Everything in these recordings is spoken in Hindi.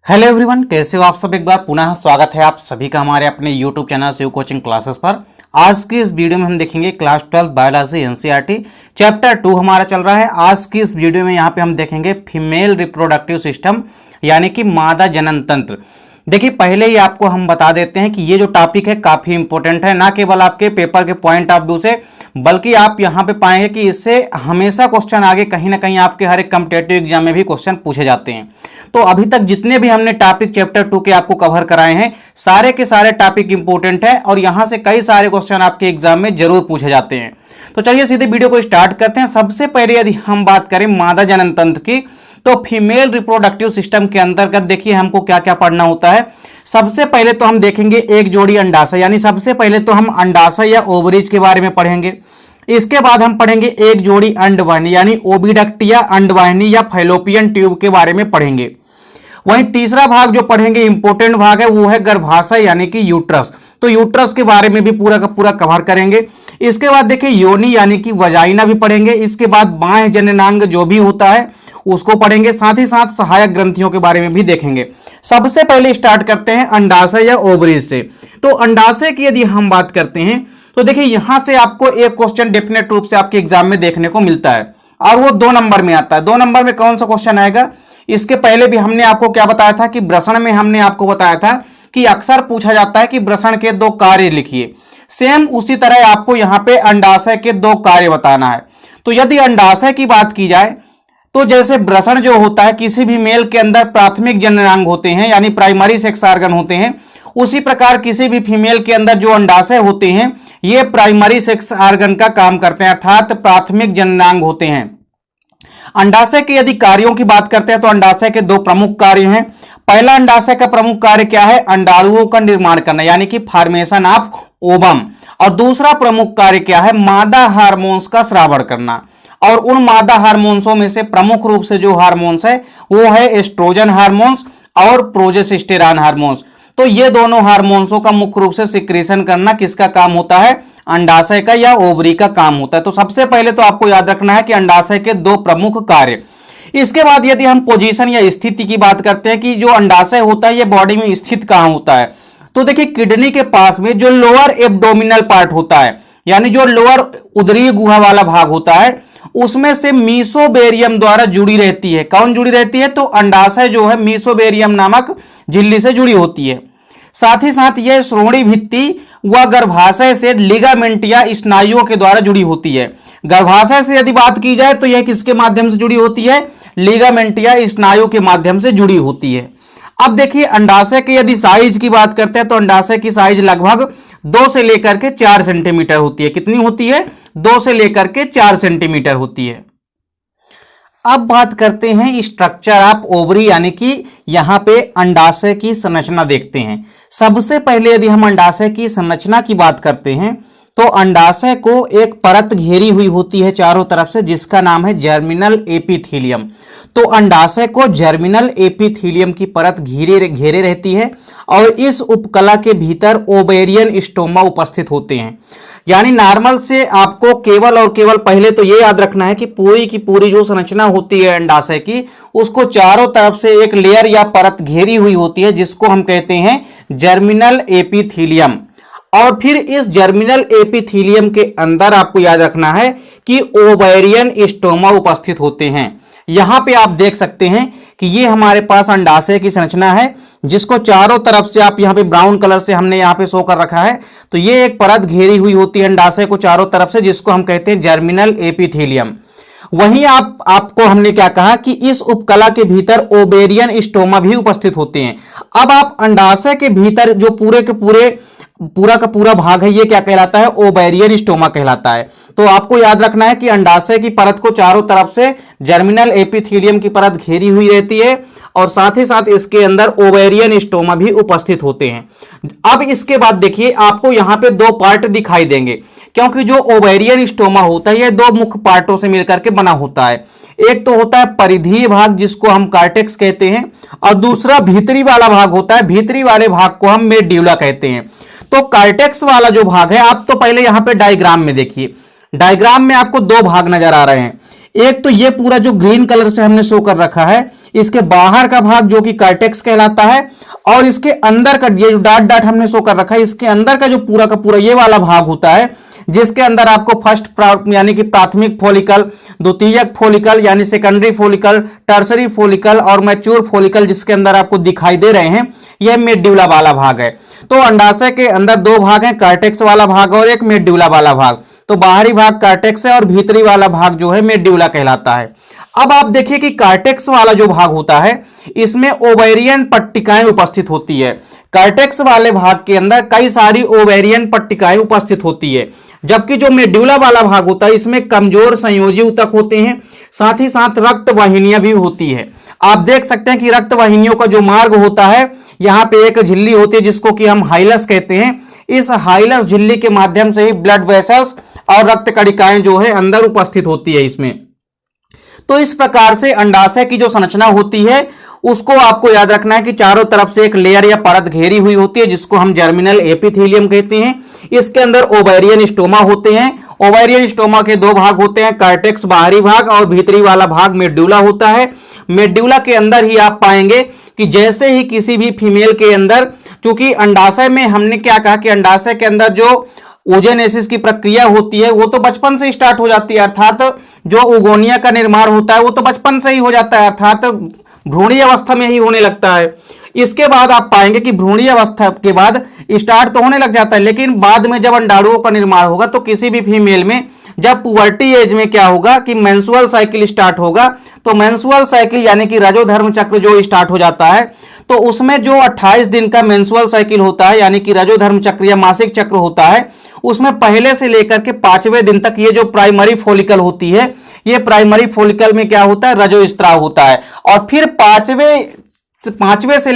हेलो एवरीवन, कैसे हो आप सब। एक बार पुनः स्वागत है आप सभी का हमारे अपने YouTube channel Shiv coaching classes पर। आज की इस वीडियो में हम देखेंगे क्लास 12 बायोलॉजी एनसीईआरटी चैप्टर 2 हमारा चल रहा है। आज की इस वीडियो में यहाँ पे हम देखेंगे फीमेल रिप्रोडक्टिव सिस्टम यानी कि मादा जनन तंत्र। देखिए, पहले ही आपको हम बता देते हैं कि ये जो टॉपिक है काफी इंपॉर्टेंट है, ना केवल आपके पेपर के पॉइंट ऑफ व्यू से बल्कि आप यहाँ पे पाएंगे कि इससे हमेशा क्वेश्चन आगे कहीं ना कहीं आपके हर एक कॉम्पिटेटिव एग्जाम में भी क्वेश्चन पूछे जाते हैं। तो अभी तक जितने भी हमने टॉपिक चैप्टर 2 के आपको कवर कराए हैं, सारे के सारे टॉपिक इंपॉर्टेंट है और यहां से कई सारे क्वेश्चन आपके एग्जाम में जरूर पूछे जाते हैं। तो चलिए सीधे वीडियो को स्टार्ट करते हैं। सबसे पहले यदि हम बात करें मादा जनन तंत्र की, तो फीमेल रिप्रोडक्टिव सिस्टम के अंतर्गत देखिए हमको क्या क्या पढ़ना होता है। सबसे पहले तो हम देखेंगे एक जोड़ी अंडाशय, यानी सबसे पहले तो हम अंडाशय या ओवरीज के बारे में पढ़ेंगे। इसके बाद हम पढ़ेंगे एक जोड़ी अंडवाहिनी यानी ओविडक्ट या अंडवाहिनी या फैलोपियन ट्यूब के बारे में पढ़ेंगे। वहीं तीसरा भाग जो पढ़ेंगे इंपॉर्टेंट भाग है वो है गर्भाशय यानी कि यूट्रस। तो यूट्रस के बारे में भी पूरा का पूरा कवर करेंगे। इसके बाद देखिए योनि यानी कि वजाइना भी पढ़ेंगे। इसके बाद बाह्य जननांग जो भी होता है उसको पढ़ेंगे, साथ ही साथ सहायक ग्रंथियों के बारे में भी देखेंगे। सबसे पहले स्टार्ट करते हैं अंडाशय या ओवरीज से। तो अंडाशय की यदि हम बात करते हैं तो देखिए यहां से आपको एक क्वेश्चन डेफिनेट रूप से आपके एग्जाम में देखने को मिलता है और वो 2 नंबर में आता है। 2 नंबर में कौन सा क्वेश्चन आएगा, इसके पहले भी हमने आपको क्या बताया था कि वृषण में हमने आपको बताया था कि अक्सर पूछा जाता है कि वृषण के 2 कार्य लिखिए। सेम उसी तरह आपको यहां पे अंडाशय के 2 कार्य बताना है। तो यदि अंडाशय की बात की जाए तो जैसे वृषण जो होता है, किसी भी मेल के अंदर प्राथमिक जननांग होते हैं यानी प्राइमरी सेक्स ऑर्गन होते हैं, उसी प्रकार किसी भी फीमेल के अंदर जो अंडाशय होते हैं ये प्राइमरी सेक्स ऑर्गन का काम करते हैं, अर्थात प्राथमिक जननांग होते हैं। अंडाशय के यदि कार्यों की बात करते हैं तो अंडाशय के 2 प्रमुख कार्य हैं। पहला अंडाशय का प्रमुख कार्य क्या है, अंडाणुओं का निर्माण करना यानी कि फॉर्मेशन ऑफ ओवम। और दूसरा प्रमुख कार्य क्या है, मादा हार्मोन्स का स्रावण करना। और उन मादा हार्मोन्सों में से प्रमुख रूप से जो हार्मोन्स है वो है एस्ट्रोजन हार्मोन्स और प्रोजेस्टेरॉन हार्मोन्स। तो ये दोनों हार्मोन्सों का मुख्य रूप से सिक्रीशन करना किसका काम होता है, अंडाशय का या ओवरी का काम होता है। तो सबसे पहले तो आपको याद रखना है कि अंडाशय के 2 प्रमुख कार्य। इसके बाद यदि हम पोजीशन या स्थिति की बात करते हैं कि जो अंडाशय होता है ये बॉडी में स्थित कहां होता है, तो देखिए किडनी के पास में जो लोअर एब्डोमिनल पार्ट होता है यानी जो लोअर उदरीय गुहा वाला भाग होता है उसमें से मीसोबेरियम द्वारा जुड़ी रहती है। कौन जुड़ी रहती है, तो अंडाशय जो है मीसोबेरियम नामक झिल्ली से जुड़ी होती है। साथ ही साथ यह श्रोणि भित्ति व गर्भाशय से लिगामेंट या स्नायुओं के द्वारा जुड़ी होती है। गर्भाशय से यदि बात की जाए तो यह किसके माध्यम से जुड़ी होती है, लिगामेंट या स्नायु के माध्यम से जुड़ी होती है। अब देखिए अंडाशय के यदि साइज की बात करते हैं तो अंडाशय की साइज लगभग 2 से लेकर के 4 सेंटीमीटर होती है। कितनी होती है, 2 से लेकर के 4 सेंटीमीटर होती है। अब बात करते हैं स्ट्रक्चर ऑफ ओवरी यानी कि यहां पे अंडाशय की संरचना देखते हैं। सबसे पहले यदि हम अंडाशय की संरचना की बात करते हैं तो अंडाशय को एक परत घेरी हुई होती है चारों तरफ से, जिसका नाम है जर्मिनल एपिथेलियम। तो अंडाशय को जर्मिनल एपिथेलियम की परत घेरे रहती है और इस उपकला के भीतर ओवेरियन स्टोमा उपस्थित होते हैं। यानी नॉर्मल से आपको केवल और केवल पहले तो ये याद रखना है कि पूरी की पूरी जो संरचना होती है अंडाशय की उसको चारों तरफ से एक लेयर या परत घेरी हुई होती है जिसको हम कहते हैं जर्मिनल एपिथेलियम। और फिर इस जर्मिनल एपिथेलियम के अंदर आपको याद रखना है कि ओवेरियन स्टोमा उपस्थित होते हैं। यहां पे आप देख सकते हैं कि ये हमारे पास अंडाशय की संरचना है जिसको चारों तरफ से आप यहां पे ब्राउन कलर से हमने यहां पे शो कर रखा है। तो ये एक परत घेरी हुई होती है अंडाशय को चारों तरफ से, जिसको हम कहते हैं जर्मिनल एपिथेलियम। वहीं आपको हमने क्या कहा कि इस उपकला के भीतर ओवेरियन स्टोमा भी उपस्थित होते हैं। अब आप अंडाशय के भीतर जो पूरा का पूरा भाग है ये क्या कहलाता है, ओवेरियन स्टोमा कहलाता है। तो आपको याद रखना है कि अंडाशय की परत को चारों तरफ से जर्मिनल एपिथेलियम की परत घेरी हुई रहती है और साथ ही साथ इसके अंदर ओवेरियन स्टोमा भी उपस्थित होते हैं। अब इसके बाद देखिए आपको यहां पे 2 पार्ट दिखाई देंगे, क्योंकि जो ओवेरियन स्टोमा होता है यह 2 मुख्य पार्टों से मिलकर के बना होता है। एक तो होता है परिधीय भाग जिसको हम कार्टेक्स कहते हैं और दूसरा भीतरी वाला भाग होता है, भीतरी वाले भाग को हम मेड्यूला कहते हैं। तो कार्टेक्स वाला जो भाग है, आप तो पहले यहां पे डायग्राम में देखिए, डायग्राम में आपको 2 भाग नजर आ रहे हैं। एक तो ये पूरा जो ग्रीन कलर से हमने शो कर रखा है, इसके बाहर का भाग जो कि कार्टेक्स कहलाता है, और इसके अंदर का ये जो डॉट डॉट हमने शो कर रखा है, इसके अंदर का जो पूरा का पूरा ये वाला भाग होता है, जिसके अंदर आपको फर्स्ट यानी कि प्राथमिक फॉलिकल, द्वितीयक फॉलिकल यानी सेकेंडरी फॉलिकल, टर्सरी फॉलिकल और मैच्योर फॉलिकल जिसके अंदर आपको दिखाई दे रहे हैं, यह मेड्यूला वाला भाग है। तो अंडाशय के अंदर दो भाग हैं, कार्टेक्स वाला भाग और एक मेड्यूला वाला भाग। तो बाहरी भाग कार्टेक्स है और भीतरी वाला भाग जो है मेड्यूला कहलाता है। अब आप देखिए कि कार्टेक्स वाला जो भाग होता है, इसमें ओवेरियन पट्टिकाएं उपस्थित होती है। कार्टेक्स वाले भाग के अंदर कई सारी ओवेरियन पट्टिकाएं उपस्थित होती है, जबकि जो मेड्यूला वाला भाग होता है, इसमें कमजोर संयोजी ऊतक होते हैं, साथ ही साथ रक्त वाहिनियां भी होती है। आप देख सकते हैं कि रक्त वाहिनियों का जो मार्ग होता है, यहां पे एक झिल्ली होती है जिसको कि हम हाइलस कहते हैं। इस हाइलस झिल्ली के माध्यम से ही ब्लड वेसल्स और रक्त कणिकाएं जो है अंदर उपस्थित होती है इसमें। तो इस प्रकार से अंडाशय की जो संरचना होती है उसको आपको याद रखना है कि चारों तरफ से एक लेयर या परत घेरी हुई होती है, जिसको हम जर्मिनल एपिथेलियम कहते हैं। इसके अंदर ओवेरियन स्टोमा होते हैं। ओवेरियन स्टोमा के दो भाग होते हैं, कार्टेक्स बाहरी भाग और भीतरी वाला भाग मेड्यूला होता है। मेड्यूला के अंदर ही आप पाएंगे कि जैसे ही किसी भी फीमेल के अंदर, क्योंकि अंडाशय में हमने क्या कहा कि अंडाशय के अंदर जो ओजेनेसिस की प्रक्रिया होती है वो तो बचपन से स्टार्ट हो जाती है, अर्थात जो ओगोनिया का निर्माण होता है वो तो बचपन से ही हो जाता है, अर्थात भ्रूणीय अवस्था में ही होने लगता है। इसके बाद आप पाएंगे कि भ्रूणीय अवस्था के बाद स्टार्ट तो होने लग जाता है, लेकिन बाद में जब अंडाणुओं का निर्माण होगा तो किसी भी फीमेल में जब पुबर्टी एज में क्या होगा कि मेंस्ट्रुअल साइकिल स्टार्ट होगा, तो मेंस्ट्रुअल साइकिल यानी कि रजोधर्म चक्र जो स्टार्ट हो जाता है, तो उसमें जो 28 दिन का मेंस्ट्रुअल साइकिल होता है यानी कि रजोधर्म चक्र या मासिक चक्र होता है, उसमें पहले से लेकर के 5वें दिन तक ये जो प्राइमरी फॉलिकल होती है, ये प्राइमरी फॉलिकल में क्या होता है, रजोस्त्राव होता है। और फिर पांचवें से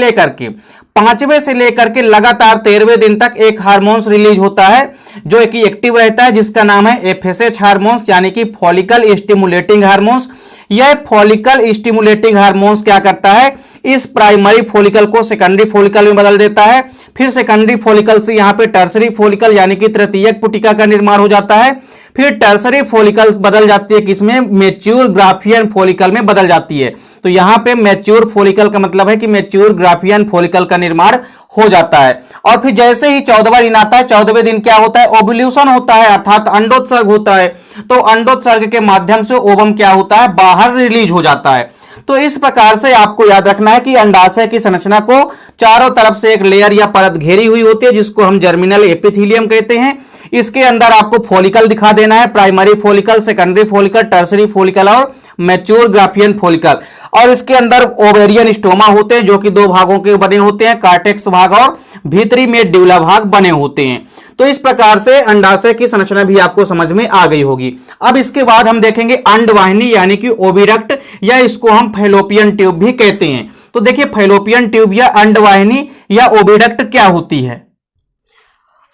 लेकर के लगातार 13वें दिन तक एक हार्मोन्स रिलीज होता है जो एक एक्टिव रहता है, जिसका नाम है एफएसएच हार्मोन्स यानी कि फॉलिकल स्टिमुलेटिंग हार्मोन्स। यह फॉलिकल स्टिमुलेटिंग हार्मोन्स क्या करता है, इस प्राइमरी फॉलिकल को सेकेंडरी फॉलिकल में बदल देता है। फिर सेकेंडरी फॉलिकल से यहां पे टर्सरी फॉलिकल यानी कि तृतीयक पुटिका का निर्माण हो जाता है। फिर टर्सरी फॉलिकल बदल जाती है किसमें, मैच्योर ग्राफियन फॉलिकल में बदल जाती है। तो यहां पे मैच्योर फॉलिकल का मतलब है कि मैच्योर ग्राफियन फॉलिकल का निर्माण हो जाता है। और फिर जैसे ही 14वां दिन आता है, 14वें दिन क्या होता है, ओव्यूल्यूशन होता है, अर्थात अंडोत्सर्ग होता है। तो अंडोत्सर्ग के माध्यम से ओवम क्या होता है, बाहर रिलीज हो जाता है। तो इस प्रकार से आपको याद रखना है कि अंडाशय की संरचना को चारों तरफ से एक लेयर या परत घेरी हुई होती है, जिसको हम जर्मिनल एपिथेलियम कहते हैं। इसके अंदर आपको फॉलिकल दिखा देना है, primary follicle, secondary follicle, tertiary follicle और मैच्योर ग्राफियन फॉलिकल। और इसके अंदर ओवेरियन स्टोमा होते हैं जो कि दो भागों के बने होते हैं, कार्टेक्स भाग और भीतरी मेड्यूला भाग बने होते हैं। तो इस प्रकार से अंडाशय की संरचना भी आपको समझ में आ गई होगी। अब इसके बाद हम देखेंगे अंडवाहिनी यानी कि ओविडक्ट, या इसको हम फैलोपियन ट्यूब भी कहते हैं। तो देखिए फैलोपियन ट्यूब या अंडवाहिनी या ओविडक्ट क्या होती है।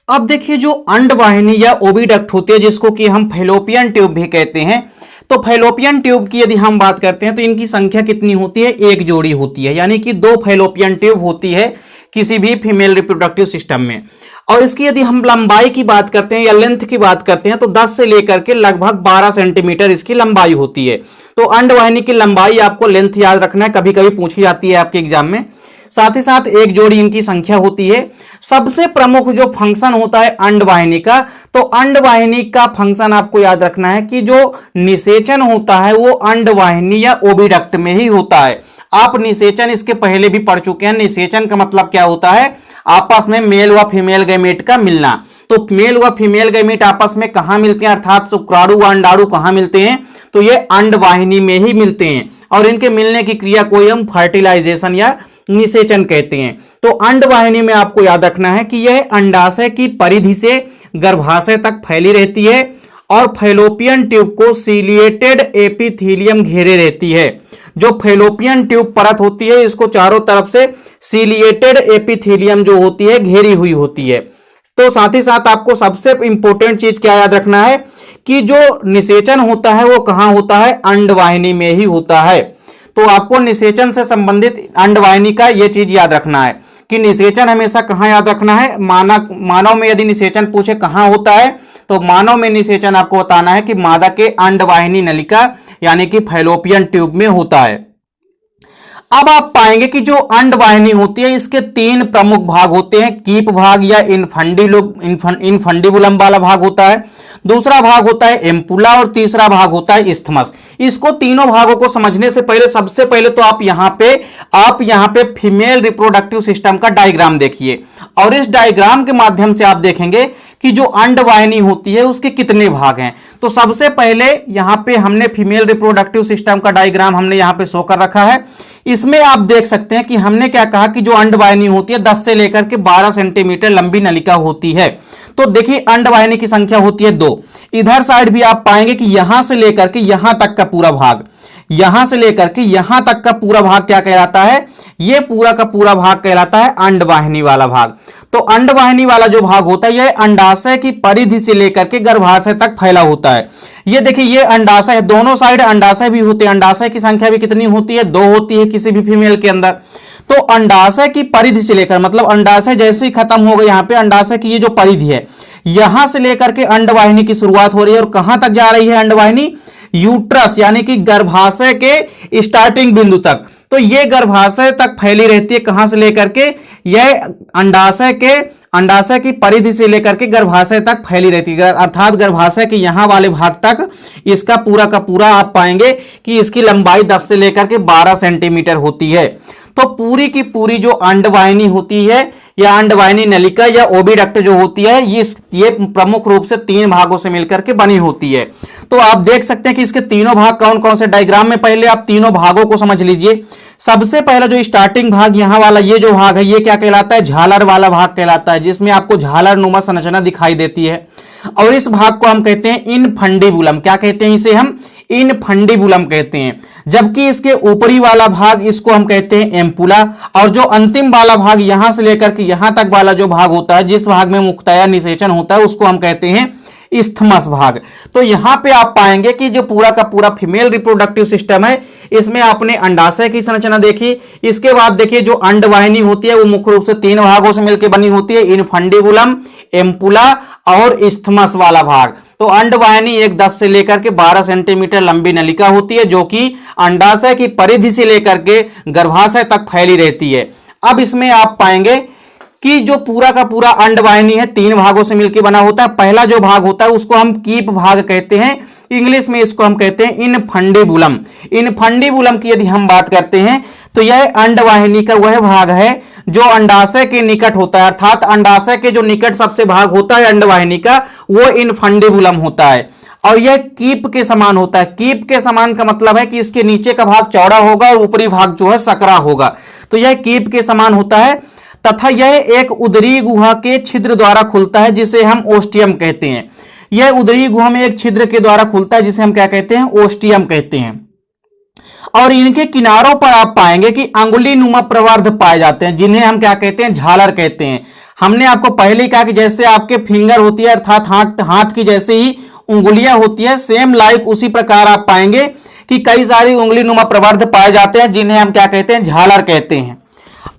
अब देखिए जो अंडवाहिनी या ओविडक्ट होती है, जिसको कि हम फैलोपियन ट्यूब भी कहते हैं, तो फैलोपियन ट्यूब की यदि हम बात करते हैं तो इनकी संख्या कितनी होती है, एक जोड़ी होती है, यानी कि 2 फैलोपियन ट्यूब होती है किसी भी फीमेल रिप्रोडक्टिव सिस्टम में। और इसकी यदि हम लंबाई की बात करते हैं या लेंथ की बात करते हैं तो 10 से लेकर के लगभग 12 सेंटीमीटर इसकी लंबाई होती है। तो अंडवाहिनी की लंबाई आपको लेंथ याद रखना है, कभी कभी पूछी जाती है आपके एग्जाम में। साथ ही साथ एक जोड़ी इनकी संख्या होती है। सबसे प्रमुख जो फंक्शन होता है अंडवाहिनी का, तो अंडवाहिनी का फंक्शन आपको याद रखना है कि जो निषेचन होता है वो अंडवाहिनी या ओविडक्ट में ही होता है। आप निषेचन इसके पहले भी पढ़ चुके हैं। निषेचन का मतलब क्या होता है, आपस में मेल व फीमेल गैमेट का मिलना। तो मेल व फीमेल गैमेट आपस में कहां मिलते हैं, अर्थात शुक्राणु व अंडाणु कहां मिलते हैं, तो ये अंडवाहिनी में ही मिलते हैं। और इनके मिलने की क्रिया को हम फर्टिलाइजेशन या निषेचन कहते हैं। तो अंडवाहिनी में आपको याद रखना है कि यह अंडाशय की परिधि से गर्भाशय तक फैली रहती है और फैलोपियन ट्यूब को सीलिएटेड एपिथेलियम घेरे रहती है। जो फैलोपियन ट्यूब परत होती है इसको चारों तरफ से सीलिएटेड एपिथेलियम जो होती है घेरी हुई होती है। तो साथ ही साथ आपको सबसे इंपॉर्टेंट चीज क्या याद रखना है कि जो निषेचन होता है वो कहां होता है, अंडवाहिनी में ही होता है। तो आपको निषेचन से संबंधित अंडवाहिनी का यह चीज याद रखना है कि निषेचन हमेशा कहां याद रखना है। मानव में यदि निषेचन पूछे कहां होता है, तो मानव में निषेचन आपको बताना है कि मादा के अंडवाहिनी नलिका यानी कि फैलोपियन ट्यूब में होता है। अब आप पाएंगे कि जो अंडवाहिनी होती है इसके तीन प्रमुख भाग होते हैं, कीप भाग या इनफंडिबुलम वाला भाग होता है, दूसरा भाग होता है एम्पुला और तीसरा भाग होता है इस्थमस। इसको तीनों भागों को समझने से पहले सबसे पहले तो आप यहां पे फीमेल रिप्रोडक्टिव सिस्टम का डायग्राम देखिए और इस डायग्राम के माध्यम से आप देखेंगे कि जो अंडवाहिनी होती है उसके कितने भाग हैं। तो सबसे पहले यहां पे हमने फीमेल रिप्रोडक्टिव सिस्टम का डायग्राम हमने यहां पे शो कर रखा है। इसमें आप देख सकते हैं कि हमने क्या कहा कि जो अंडवाहिनी होती है 10 से लेकर के 12 सेंटीमीटर लंबी नलिका होती है। तो देखिए अंडवाहिनी की संख्या होती है 2। इधर साइड भी आप पाएंगे कि यहां से लेकर के यहां तक का पूरा भाग, यहां से लेकर के यहां तक का पूरा भाग क्या कहलाता है, यह पूरा का पूरा भाग कहलाता है अंडवाहिनी वाला भाग। तो अंडवाहिनी वाला जो भाग होता है यह अंडाशय की परिधि से लेकर के गर्भाशय तक फैला होता है। ये देखिए ये अंडाशय है, दोनों साइड अंडाशय भी होते हैं। अंडाशय की संख्या भी कितनी होती है, 2 होती है किसी भी फीमेल के अंदर। तो अंडाशय की परिधि से लेकर, मतलब अंडाशय जैसे ही खत्म हो गया यहाँ पे अंडाशय की ये जो परिधि है यहां से लेकर के अंडवाहिनी की शुरुआत हो रही है और कहां तक जा रही है अंडवाहिनी, यूट्रस यानी कि गर्भाशय के स्टार्टिंग बिंदु तक। तो ये गर्भाशय तक फैली रहती है, कहां से लेकर के, यह अंडाशय की परिधि से लेकर के गर्भाशय तक फैली रहती है, अर्थात गर्भाशय के यहां वाले भाग तक इसका पूरा का पूरा आप पाएंगे कि इसकी लंबाई 10 से लेकर के 12 सेंटीमीटर होती है। तो पूरी की पूरी जो अंडवाहिनी होती है या अंडवाहिनी नलिका या ओविडक्ट जो होती है ये प्रमुख रूप से 3 भागों से मिलकर के बनी होती है। तो आप देख सकते हैं कि इसके तीनों भाग कौन कौन से, डायग्राम में पहले आप तीनों भागों को समझ लीजिए। सबसे पहला जो स्टार्टिंग भाग यहां वाला ये जो भाग है ये क्या कहलाता है, झालर वाला भाग कहलाता है, जिसमें आपको झालर नुमा संरचना दिखाई देती है। और इस भाग को हम कहते हैं इनफंडिबुलम। क्या कहते हैं इसे, हम इनफंडिबुलम कहते हैं। जबकि इसके ऊपरी वाला भाग इसको हम कहते हैं एम्पुला। और जो अंतिम वाला भाग यहां से लेकर के यहां तक वाला जो भाग होता है, जिस भाग में मुक्तया निषेचन होता है, उसको हम कहते हैं इस्थमस भाग। तो यहां पे आप पाएंगे कि जो पूरा का पूरा फीमेल रिप्रोडक्टिव सिस्टम है इसमें आपने अंडाशय की संरचना देखी। इसके बाद देखिए जो अंडवाहिनी होती है वो मुख्य रूप से 3 भागों से मिलकर बनी होती है, इनफंडिबुलम, एम्पुला और इस्थमस वाला भाग। तो अंडवाहिनी एक 10 से लेकर के 12 सेंटीमीटर लंबी नलिका होती है जो कि अंडाशय की परिधि से लेकर के गर्भाशय तक फैली रहती है। अब इसमें आप पाएंगे कि जो पूरा का पूरा अंडवाहिनी है 3 भागों से मिलकर बना होता है। पहला जो भाग होता है उसको हम कीप भाग कहते हैं, इंग्लिश में इसको हम कहते हैं इनफंडिबुलम। इनफंडिबुलम की यदि हम बात करते हैं तो यह अंडवाहिनी का वह भाग है जो अंडाशय के निकट होता है, अर्थात अंडाशय के जो निकट सबसे भाग होता है अंडवाहिनी का वो इनफंडिबुलम होता है। और यह कीप के समान होता है। कीप के समान का मतलब है कि इसके नीचे का भाग चौड़ा होगा और ऊपरी भाग जो है सकरा होगा। तो यह कीप के समान होता है तथा यह एक उदरी गुहा के छिद्र द्वारा खुलता है जिसे हम ओस्टियम कहते हैं। यह उदरी गुहा में एक छिद्र के द्वारा खुलता है जिसे हम क्या कहते हैं, ओस्टियम कहते हैं। और इनके किनारों पर आप पाएंगे कि अंगुली नुमा प्रवर्ध पाए जाते हैं जिन्हें हम क्या कहते हैं, झालर कहते हैं। हमने आपको पहले ही कहा कि जैसे आपके फिंगर होती है अर्थात हाथ की जैसे ही उंगलियां होती है, सेम लाइक उसी प्रकार आप पाएंगे कि कई सारी उंगली नुमा प्रवर्ध पाए जाते हैं जिन्हें हम क्या कहते हैं, झालर कहते हैं।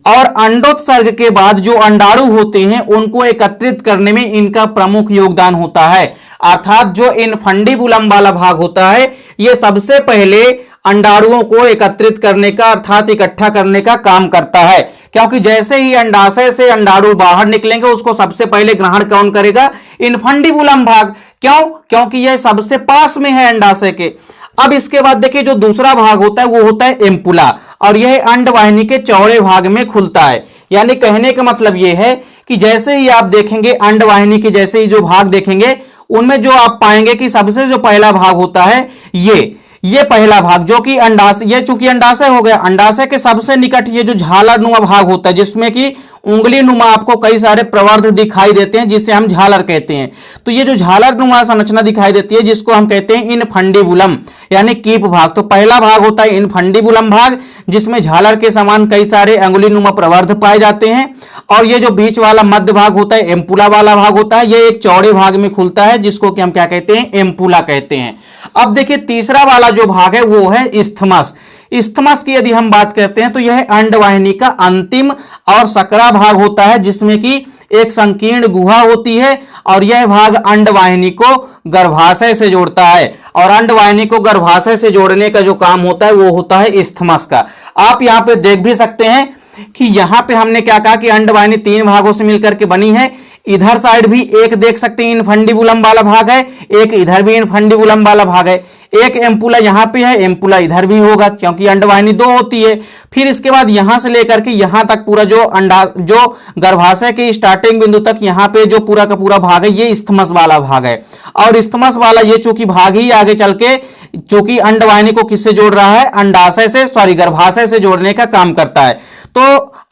और अंडोत्सर्ग के बाद जो अंडाणु होते हैं उनको एकत्रित करने में इनका प्रमुख योगदान होता है। अर्थात जो इनफंडिबुलम वाला भाग होता है यह सबसे पहले अंडाणुओं को एकत्रित करने का अर्थात इकट्ठा करने का काम करता है, क्योंकि जैसे ही अंडाशय से अंडाणु बाहर निकलेंगे उसको सबसे पहले ग्रहण कौन करेगा, इनफंडिबुलम भाग। क्यों, क्योंकि यह सबसे पास में है अंडाशय के। अब इसके बाद देखिए जो दूसरा भाग होता है वो होता है एम्पुला और यह अंडवाहिनी के चौड़े भाग में खुलता है। यानी कहने का मतलब यह है कि जैसे ही आप देखेंगे अंडवाहिनी के जैसे ही जो भाग देखेंगे उनमें जो आप पाएंगे कि सबसे जो पहला भाग होता है ये पहला भाग जो कि अंडाशय, ये चूंकि अंडाशय हो गया, अंडाशय के सबसे निकट ये जो झालर नुमा भाग होता है जिसमें कि उंगली नुमा आपको कई सारे प्रवर्ध दिखाई देते हैं जिसे हम झालर कहते हैं। तो ये जो झालर नुमा संरचना दिखाई देती है जिसको हम कहते हैं इनफंडिबुलम यानी कीप भाग। तो पहला भाग होता है इनफंडिबुलम भाग जिसमें झालर के समान कई सारे अंगुली नुमा प्रवर्ध पाए जाते हैं। और ये जो बीच वाला मध्य भाग होता है एम्पुला वाला भाग होता है, ये एक चौड़े भाग में खुलता है जिसको कि हम क्या कहते हैं, एम्पुला कहते हैं। अब देखिए तीसरा वाला जो भाग है वो है इस्थमस। इस्थमस की यदि हम बात करते हैं तो यह अंडवाहिनी का अंतिम और सकरा भाग होता है जिसमें कि एक संकीर्ण गुहा होती है और यह भाग अंडवाहिनी को गर्भाशय से जोड़ता है। और अंडवाहिनी को गर्भाशय से जोड़ने का जो काम होता है वो होता है इस्थमस का। आप यहाँ पे देख भी सकते हैं कि यहाँ पे हमने क्या कहा कि अंडवाहिनी 3 भागों से मिलकर के बनी है। इधर साइड भी एक देख सकते हैं इनफंडिबुलम वाला भाग है, एक इधर भी इनफंडिबुलम वाला भाग है, एक एम्पुला यहाँ पे है, एम्पुला इधर भी होगा क्योंकि अंडवाहिनी 2 होती है। फिर इसके बाद यहां से लेकर के यहां तक पूरा जो गर्भाशय के स्टार्टिंग बिंदु तक यहाँ पे जो पूरा का पूरा भाग है ये इस्थमस वाला भाग है। और इस्थमस वाला ये चूंकि भाग ही आगे चल के चूंकि अंडवाहिनी को किससे जोड़ रहा है, अंडाशय से गर्भाशय से जोड़ने का काम करता है। तो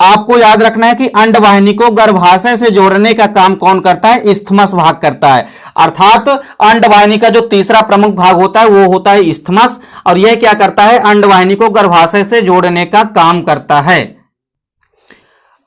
आपको याद रखना है कि अंडवाहिनी को गर्भाशय से जोड़ने का काम कौन करता है, इस्थमस भाग करता है। अर्थात अंडवाहिनी का जो तीसरा प्रमुख भाग होता है वो होता है इस्थमस, और यह क्या करता है, अंडवाहिनी को गर्भाशय से जोड़ने का काम करता है।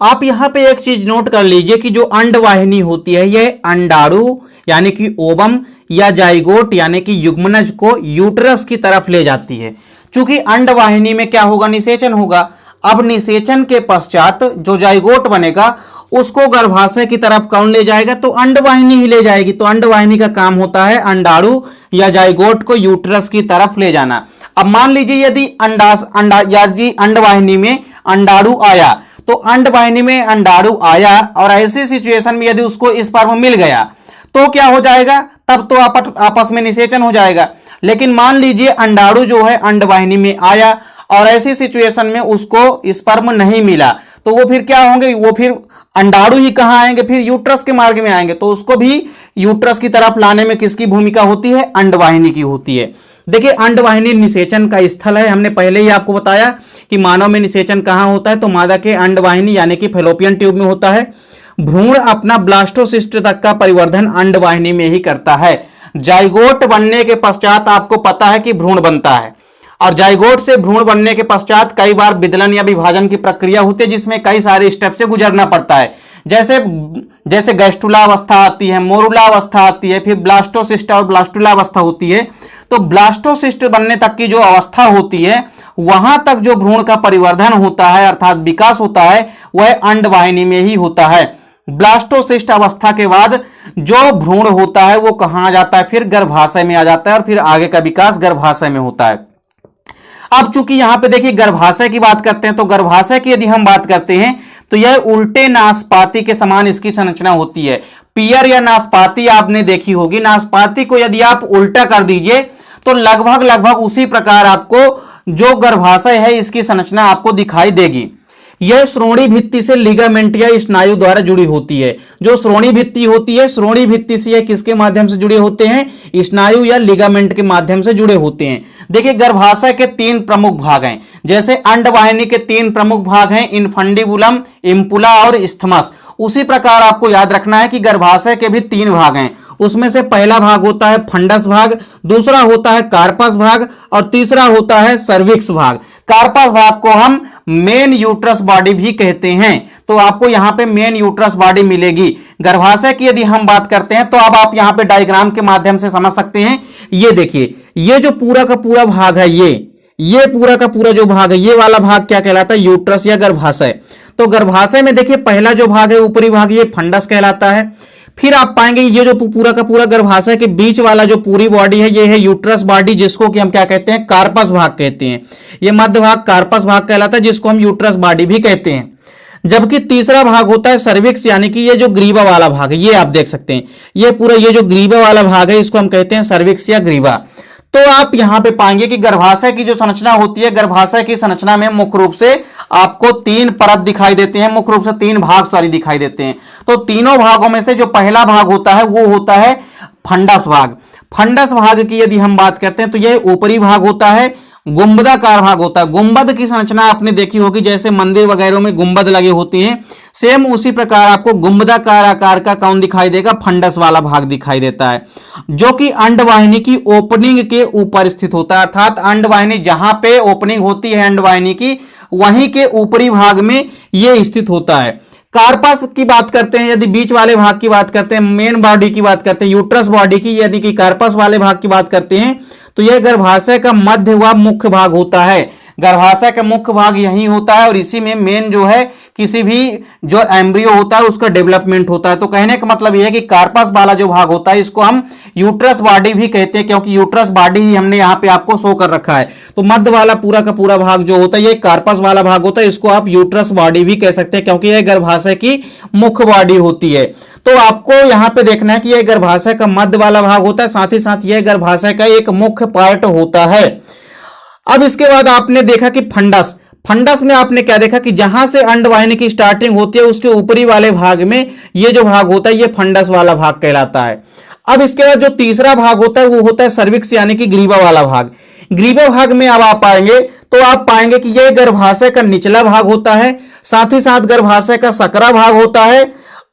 आप यहां पे एक चीज नोट कर लीजिए कि जो अंडवाहिनी होती है यह अंडाणु यानी कि ओवम या जाइगोट यानी कि युग्मनज को यूट्रस की तरफ ले जाती है। चूंकि अंडवाहिनी में क्या होगा, निषेचन होगा। अब निषेचन के पश्चात जो जाइगोट बनेगा उसको गर्भाशय की तरफ कौन ले जाएगा, तो अंडवाहिनी ही ले जाएगी। तो अंडवाहिनी का काम होता है अंडाणु या जाइगोट को यूट्रस की तरफ ले जाना। अब मान लीजिए यदि अंडवाहिनी में अंडाणु आया, तो अंडवाहिनी में अंडाणु आया और ऐसी सिचुएशन में यदि उसको स्पर्म मिल गया तो क्या हो जाएगा, तब तो आपस में निषेचन हो जाएगा। लेकिन मान लीजिए अंडाणु जो है अंडवाहिनी में आया और ऐसी सिचुएशन में उसको स्पर्म नहीं मिला, तो वो फिर क्या होंगे, वो फिर अंडाणु ही कहां आएंगे, फिर यूट्रस के मार्ग में आएंगे। तो उसको भी यूट्रस की तरफ लाने में किसकी भूमिका होती है, अंडवाहिनी की होती है। देखिए अंडवाहिनी निषेचन का स्थल है। हमने पहले ही आपको बताया कि मानव में निषेचन कहां होता है, तो मादा के अंडवाहिनी यानी कि फैलोपियन ट्यूब में होता है। भ्रूण अपना ब्लास्टोसिस्ट तक का परिवर्धन अंडवाहिनी में ही करता है। जाइगोट बनने के पश्चात आपको पता है कि भ्रूण बनता है, और जाइगोट से भ्रूण बनने के पश्चात कई बार विदलन या विभाजन की प्रक्रिया होती है जिसमें कई सारे स्टेप से गुजरना पड़ता है। जैसे गैस्ट्रुला अवस्था आती है, मोरुला अवस्था आती है, फिर ब्लास्टोसिस्ट और ब्लास्टुला अवस्था होती है। तो ब्लास्टोसिस्ट बनने तक की जो अवस्था होती है वहां तक जो भ्रूण का परिवर्धन होता है अर्थात विकास होता है वह अंडवाहिनी में ही होता है। ब्लास्टोसिस्ट अवस्था के बाद जो भ्रूण होता है वो कहां आ जाता है, फिर गर्भाशय में आ जाता है और फिर आगे का विकास गर्भाशय में होता है। अब चूंकि यहां पे देखिए गर्भाशय की बात करते हैं, तो गर्भाशय की यदि हम बात करते हैं तो यह उल्टे नाशपाती के समान इसकी संरचना होती है। पियर या नाशपाती आपने देखी होगी, नाशपाती को यदि आप उल्टा कर दीजिए तो लगभग उसी प्रकार आपको जो गर्भाशय है इसकी संरचना आपको दिखाई देगी। यह श्रोणी भित्ति से लिगामेंट या स्नायु द्वारा जुड़ी होती है। जो श्रोणी भित्ति होती है, श्रोणी भित्ति से किसके माध्यम से जुड़े होते हैं, स्नायु या लिगामेंट के माध्यम से जुड़े होते हैं। देखिए गर्भाशय के 3 प्रमुख भाग हैं। जैसे अंडवाहिनी के 3 प्रमुख भाग हैं, इनफंडिबुलम, इम्पुला और इस्थमस। उसी प्रकार आपको याद रखना है कि गर्भाशय के भी 3 भाग हैं। उसमें से पहला भाग होता है फंडस भाग, दूसरा होता है कार्पस भाग और तीसरा होता है सर्विक्स भाग। कार्पस भाग को हम मेन यूट्रस बॉडी भी कहते हैं। तो आपको यहां पे मेन यूट्रस बॉडी मिलेगी। गर्भाशय की यदि हम बात करते हैं तो अब आप यहां पे डायग्राम के माध्यम से समझ सकते हैं। ये देखिए, ये जो पूरा का पूरा भाग है, ये पूरा का पूरा जो भाग है, ये वाला भाग क्या कहलाता है, यूट्रस या गर्भाशय। तो गर्भाशय में देखिए पहला जो भाग है ऊपरी भाग, ये फंडस कहलाता है। फिर आप पाएंगे ये जो पूरा का पूरा गर्भाशय के बीच वाला जो पूरी बॉडी है ये है यूट्रस बॉडी, जिसको कि हम क्या कहते हैं, कार्पस भाग कहते हैं। ये मध्य भाग कार्पस भाग कहलाता है, जिसको हम यूट्रस बॉडी भी कहते हैं। जबकि तीसरा भाग होता है सर्विक्स, यानी कि ये जो ग्रीवा वाला भाग है, ये आप देख सकते हैं, ये पूरा ये जो ग्रीवा वाला भाग है इसको हम कहते हैं सर्विक्स या ग्रीवा। तो आप यहां पे पाएंगे कि गर्भाशय की जो संरचना होती है, गर्भाशय की संरचना में मुख्य रूप से आपको 3 परत दिखाई देते हैं, मुख्य रूप से 3 भाग दिखाई देते हैं। तो तीनों भागों में से जो पहला भाग होता है वो होता है फंडस भाग। फंडस भाग की यदि हम बात करते हैं तो यह ऊपरी भाग होता है, गुंबदाकार भाग होता है। गुंबद की संरचना आपने देखी होगी, जैसे मंदिर वगैरह में गुंबद लगे होते हैं, सेम उसी प्रकार आपको गुंबदाकार आकार का कौन दिखाई देगा, फंडस वाला भाग दिखाई देता है, जो कि अंडवाहिनी की ओपनिंग के ऊपर स्थित होता है। अर्थात अंडवाहिनी जहां पे ओपनिंग होती है अंडवाहिनी की, वहीं के ऊपरी भाग में यह स्थित होता है। कार्पस की बात करते हैं, यदि बीच वाले भाग की बात करते हैं, मेन बॉडी की बात करते हैं, यूट्रस बॉडी की, यानी कि कार्पस वाले भाग की बात करते हैं, तो यह गर्भाशय का मध्य व मुख्य भाग होता है। गर्भाशय का मुख्य भाग यही होता है और इसी में मेन जो है किसी भी जो एम्ब्रियो होता है उसका डेवलपमेंट होता है। तो कहने का मतलब यह है कि कार्पस वाला जो भाग होता है इसको हम यूट्रस बॉडी भी कहते हैं, क्योंकि यूट्रस बॉडी ही हमने यहाँ पे आपको शो कर रखा है। तो मध्य वाला पूरा का पूरा भाग जो होता है ये कार्पस वाला भाग होता है, इसको आप यूट्रस बॉडी भी कह सकते हैं, क्योंकि यह गर्भाशय की मुख्य बॉडी होती है। तो आपको यहाँ पे देखना है कि यह गर्भाशय का मध्य वाला भाग होता है, साथ ही साथ यह गर्भाशय का एक मुख्य पार्ट होता है। अब इसके बाद आपने देखा कि फंडस, फंडस में आपने क्या देखा कि जहां से अंडवाहिनी की स्टार्टिंग होती है उसके ऊपरी वाले भाग में ये जो भाग होता है ये फंडस वाला भाग कहलाता है। अब इसके बाद जो तीसरा भाग होता है वो होता है सर्विक्स यानी कि ग्रीवा वाला भाग। ग्रीवा भाग में अब आप पाएंगे तो आप पाएंगे कि यह गर्भाशय का निचला भाग होता है, साथ ही साथ गर्भाशय का सकरा भाग होता है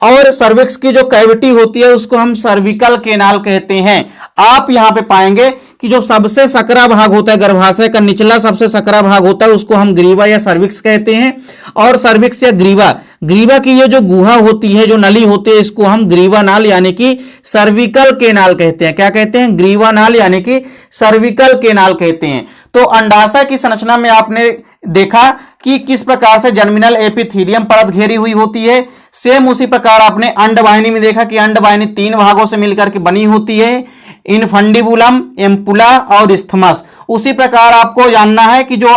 और सर्विक्स की जो कैविटी होती है उसको हम सर्विकल केनाल कहते हैं। आप यहां पे पाएंगे कि जो सबसे सकरा भाग होता है गर्भाशय का निचला सबसे सकरा भाग होता है उसको हम ग्रीवा या सर्विक्स कहते हैं, और सर्विक्स या ग्रीवा, ग्रीवा की ये जो गुहा होती है जो नली होती है इसको हम ग्रीवा नाल यानी कि सर्विकल केनाल कहते हैं। क्या कहते हैं? ग्रीवा नाल यानी कि सर्विकल केनाल कहते हैं। तो अंडाशय की संरचना में आपने देखा कि किस प्रकार से जर्मिनल एपिथेलियम परत घेरी हुई होती है। सेम उसी प्रकार आपने अंडवाहिनी में देखा कि अंडवाहिनी 3 भागों से मिलकर के बनी होती है, इनफंडिबुलम, एम्पुला और इस्थमस। उसी प्रकार आपको जानना है कि जो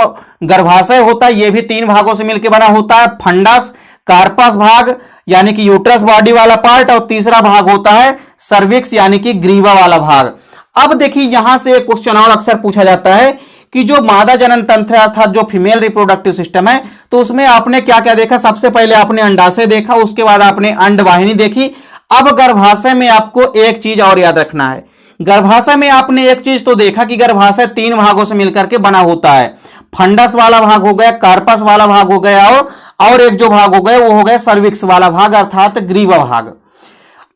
गर्भाशय होता है यह भी 3 भागों से मिलकर बना होता है, फंडस, कार्पस भाग यानी कि यूट्रस बॉडी वाला पार्ट, और तीसरा भाग होता है सर्विक्स यानी कि ग्रीवा वाला भाग। अब देखिए यहां से एक क्वेश्चन और अक्सर पूछा जाता है कि जो मादा जनन तंत्र अर्थात जो फीमेल रिप्रोडक्टिव सिस्टम है तो उसमें आपने क्या क्या देखा। सबसे पहले आपने अंडाशय देखा, उसके बाद आपने अंडवाहिनी देखी। अब गर्भाशय में आपको एक चीज और याद रखना है। गर्भाशय में आपने एक चीज तो देखा कि गर्भाशय 3 भागों से मिलकर के बना होता है, फंडस वाला भाग हो गया, कार्पस वाला भाग हो गया और एक जो भाग हो गया वो हो गया सर्विक्स वाला भाग अर्थात ग्रीवा भाग।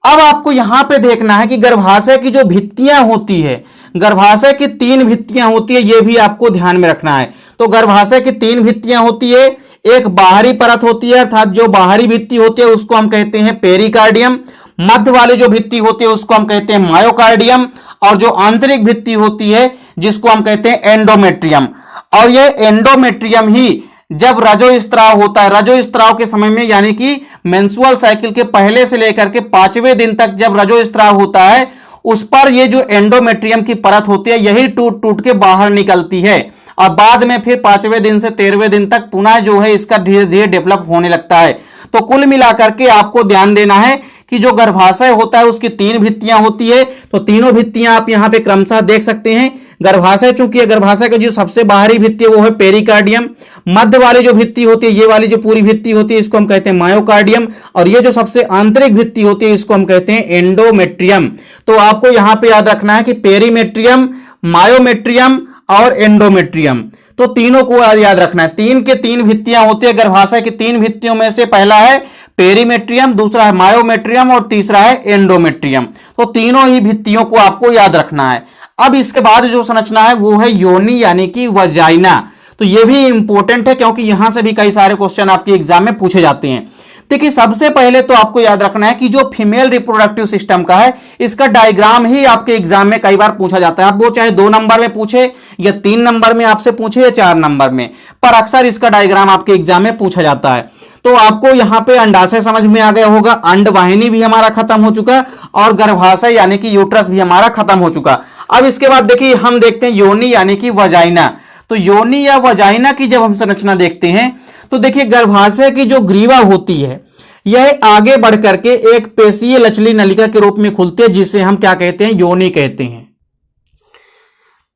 अब आपको यहां पे देखना है कि गर्भाशय की जो भित्तियां होती है, गर्भाशय की 3 भित्तियां होती है, ये भी आपको ध्यान में रखना है। तो गर्भाशय की 3 भित्तियां होती है, एक बाहरी परत होती है अर्थात जो बाहरी भित्ति होती है उसको हम कहते हैं पेरिकार्डियम, मध्य वाली जो भित्ति होती है उसको हम कहते हैं मायोकार्डियम, और जो आंतरिक भित्ति होती है जिसको हम कहते हैं एंडोमेट्रियम। और ये एंडोमेट्रियम ही जब रजोस्त्राव होता है, रजोस्त्राव के समय में यानी कि मेंस्ट्रुअल साइकिल के पहले से लेकर के 5वें दिन तक जब रजोस्त्राव होता है उस पर ये जो एंडोमेट्रियम की परत होती है यही टूट टूट के बाहर निकलती है, और बाद में फिर 5वें दिन से 13वें दिन तक पुनः जो है इसका धीरे धीरे डेवलप होने लगता है। तो कुल मिलाकर के आपको ध्यान देना है कि जो गर्भाशय होता है उसकी 3 भित्तियां होती है। तो तीनों भित्तियां आप यहां पे क्रमशः देख सकते हैं। गर्भाशय चूंकि गर्भाशय का जो सबसे बाहरी भित्ति है वो है पेरिकार्डियम, मध्य वाली जो भित्ति होती है ये वाली जो पूरी भित्ति होती है इसको हम कहते हैं मायोकार्डियम, और ये जो सबसे आंतरिक भित्ति होती है इसको हम कहते हैं एंडोमेट्रियम। तो आपको यहां पे याद रखना है कि पेरीमेट्रियम, मायोमेट्रियम और एंडोमेट्रियम, तो तीनों को याद रखना है। 3 के 3 भित्तियां होती है गर्भाशय की। 3 भित्तियों में से पहला है पेरीमेट्रियम, दूसरा है मायोमेट्रियम और तीसरा है एंडोमेट्रियम। तो तीनों ही भित्तियों को आपको याद रखना है। अब इसके बाद जो संरचना है वो है योनि यानी कि वजाइना। तो ये भी इंपॉर्टेंट है क्योंकि यहां से भी कई सारे क्वेश्चन आपके एग्जाम में पूछे जाते हैं। देखिए सबसे पहले तो आपको याद रखना है कि जो फीमेल रिप्रोडक्टिव सिस्टम का है इसका डायग्राम ही आपके एग्जाम में कई बार पूछा जाता है। अब वो चाहे 2 नंबर में पूछे या 3 नंबर में आपसे पूछे या 4 नंबर में, पर अक्सर इसका डायग्राम आपके एग्जाम में पूछा जाता है। तो आपको यहां पे अंडाशय समझ में आ गया होगा, अंडवाहिनी भी हमारा खत्म हो चुका और गर्भाशय यानी कि यूट्रस भी हमारा खत्म हो चुका। अब इसके बाद देखिए हम देखते हैं योनि यानी कि वजाइना। तो योनि या वजाइना की जब हम संरचना देखते हैं तो देखिए गर्भाशय की जो ग्रीवा होती है यह आगे बढ़ करके एक पेशीय लचली नलिका के रूप में खुलती है जिसे हम क्या कहते हैं, योनि कहते हैं।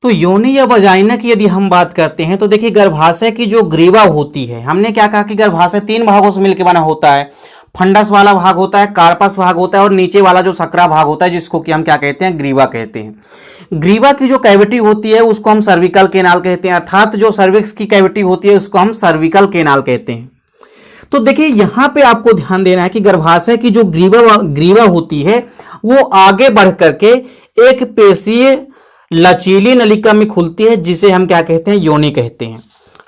तो योनि या वजाइना की यदि हम बात करते हैं तो देखिए गर्भाशय की जो ग्रीवा होती है, हमने क्या कहा कि गर्भाशय 3 भागों से मिलकर बना होता है। फंडस वाला भाग होता है, कार्पस भाग होता है और नीचे वाला जो सकरा भाग होता है जिसको कि हम क्या कहते हैं, ग्रीवा कहते हैं। ग्रीवा की जो कैविटी होती है उसको हम सर्विकल केनाल कहते हैं, अर्थात जो सर्विक्स की कैविटी होती है उसको हम सर्विकल केनाल कहते हैं। तो देखिए यहां पे आपको ध्यान देना है कि गर्भाशय की जो ग्रीवा होती है वो आगे बढ़ करके एक पेशीय लचीली नलिका में खुलती है जिसे हम क्या कहते हैं, योनि कहते हैं।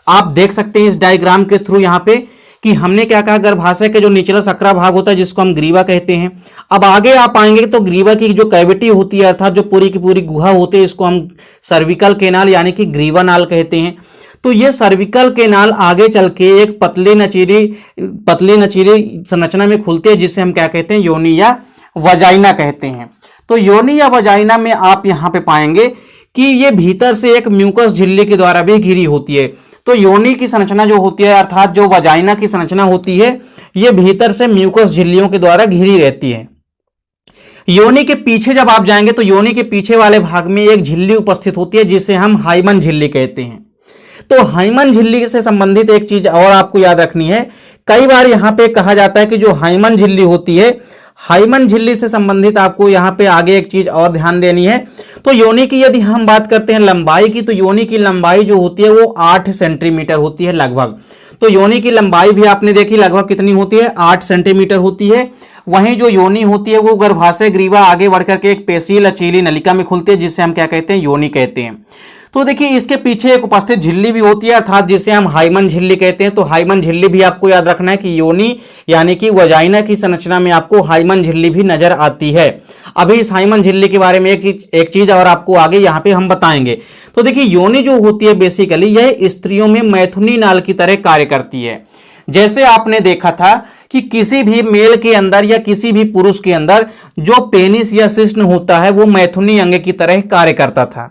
आप देख सकते हैं इस डायग्राम के थ्रू यहां पे कि हमने क्या कहा, गर्भाशय के जो निचला सकरा भाग होता है जिसको हम ग्रीवा कहते हैं। अब आगे आप आएंगे तो ग्रीवा की जो कैविटी होती है अर्थात जो पूरी की पूरी गुहा होती है इसको हम सर्विकल केनाल यानी कि ग्रीवा नाल कहते हैं। तो ये सर्विकल केनाल आगे चल के एक पतली नचीली संरचना में खुलती है, जिसे हम क्या कहते हैं, योनि या वजाइना कहते हैं। तो योनि या वजाइना में आप यहां पे पाएंगे कि ये भीतर से एक म्यूकस झिल्ली के द्वारा भी घिरी होती है। तो योनि की संरचना जो होती है, अर्थात जो वजाइना की संरचना होती है, ये भीतर से म्यूकस झिल्लियों के द्वारा घिरी रहती है। योनि के पीछे जब आप जाएंगे तो योनि के पीछे वाले भाग में एक झिल्ली उपस्थित होती है, जिसे हम हाइमन झिल्ली कहते हैं। तो हाइमन झिल्ली से संबंधित एक चीज और आपको याद रखनी है। कई बार यहां पे कहा जाता है कि जो हाइमन झिल्ली होती है, हाइमन झिल्ली से संबंधित आपको यहां पे आगे एक चीज और ध्यान देनी है। तो योनि की यदि हम बात करते हैं लंबाई की, तो योनि की लंबाई जो होती है वो 8 सेंटीमीटर होती है लगभग। तो योनि की लंबाई भी आपने देखी लगभग कितनी होती है, 8 सेंटीमीटर होती है। वहीं जो योनि होती है वो गर्भाशय ग्रीवा आगे बढ़कर के एक पेशीय लचीली नलिका में खुलती है, जिसे हम क्या कहते हैं, योनि कहते हैं। तो देखिए इसके पीछे एक उपस्थित झिल्ली भी होती है, अर्थात जिसे हम हाइमन झिल्ली कहते हैं। तो हाइमन झिल्ली भी आपको याद रखना है कि योनि यानी कि वजाइना की संरचना में आपको हाइमन झिल्ली भी नजर आती है। अभी इस हाइमन झिल्ली के बारे में एक चीज और आपको आगे यहाँ पे हम बताएंगे। तो देखिए योनि जो होती है बेसिकली यह स्त्रियों में मैथुनी नाल की तरह कार्य करती है। जैसे आपने देखा था कि किसी भी मेल के अंदर या किसी भी पुरुष के अंदर जो पेनिस या शिश्न होता है वो मैथुनी अंग की तरह कार्य करता था।